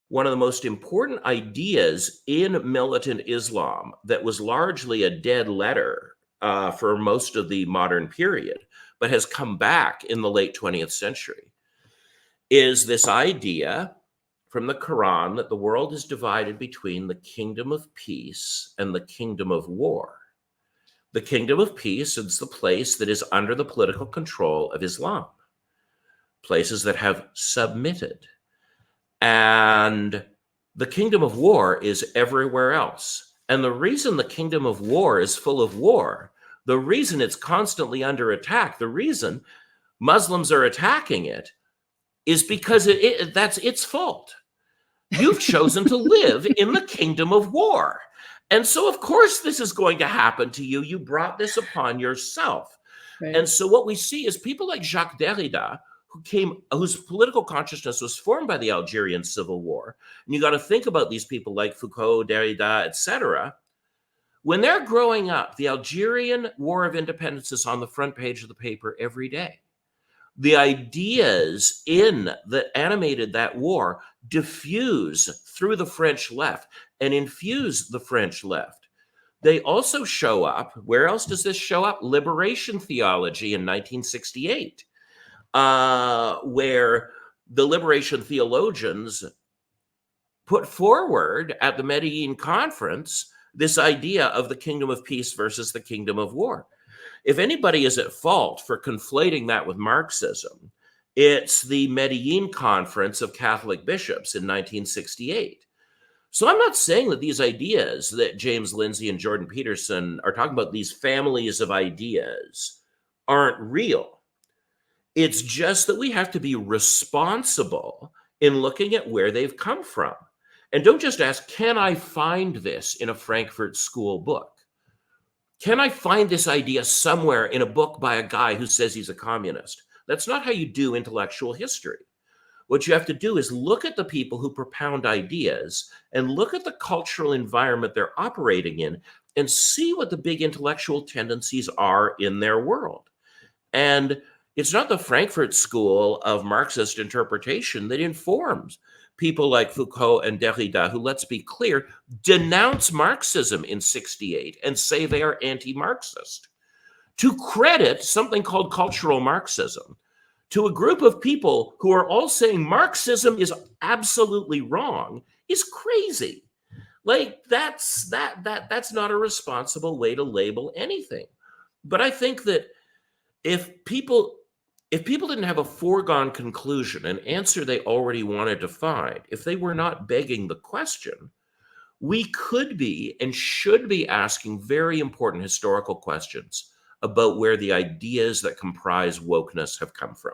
one of the most important ideas in militant Islam that was largely a dead letter for most of the modern period, but has come back in the late 20th century, is this idea from the Quran that the world is divided between the kingdom of peace and the kingdom of war. The kingdom of peace is the place that is under the political control of Islam, places that have submitted. And the kingdom of war is everywhere else. And the reason the kingdom of war is full of war, the reason it's constantly under attack, the reason Muslims are attacking it is because that's its fault. You've chosen to live in the kingdom of war. And so, of course, this is going to happen to you. You brought this upon yourself. Right. And so what we see is people like Jacques Derrida, whose political consciousness was formed by the Algerian Civil War. And you got to think about these people like Foucault, Derrida, etc. When they're growing up, the Algerian War of Independence is on the front page of the paper every day. The ideas that animated that war diffuse through the French left and infuse the French left. They also show up. Where else does this show up? Liberation theology in 1968, where the liberation theologians put forward at the Medellin conference this idea of the kingdom of peace versus the kingdom of war. If anybody is at fault for conflating that with Marxism, it's the Medellin Conference of Catholic Bishops in 1968. So I'm not saying that these ideas that James Lindsay and Jordan Peterson are talking about, these families of ideas, aren't real. It's just that we have to be responsible in looking at where they've come from. And don't just ask, can I find this in a Frankfurt School book? Can I find this idea somewhere in a book by a guy who says he's a communist? That's not how you do intellectual history. What you have to do is look at the people who propound ideas and look at the cultural environment they're operating in and see what the big intellectual tendencies are in their world. And it's not the Frankfurt School of Marxist interpretation that informs people like Foucault and Derrida, who, let's be clear, denounce Marxism in 1968 and say they are anti-Marxist. To credit something called cultural Marxism to a group of people who are all saying Marxism is absolutely wrong is crazy. Like, that's not a responsible way to label anything. But I think that if people didn't have a foregone conclusion, an answer they already wanted to find, if they were not begging the question, we could be and should be asking very important historical questions about where the ideas that comprise wokeness have come from.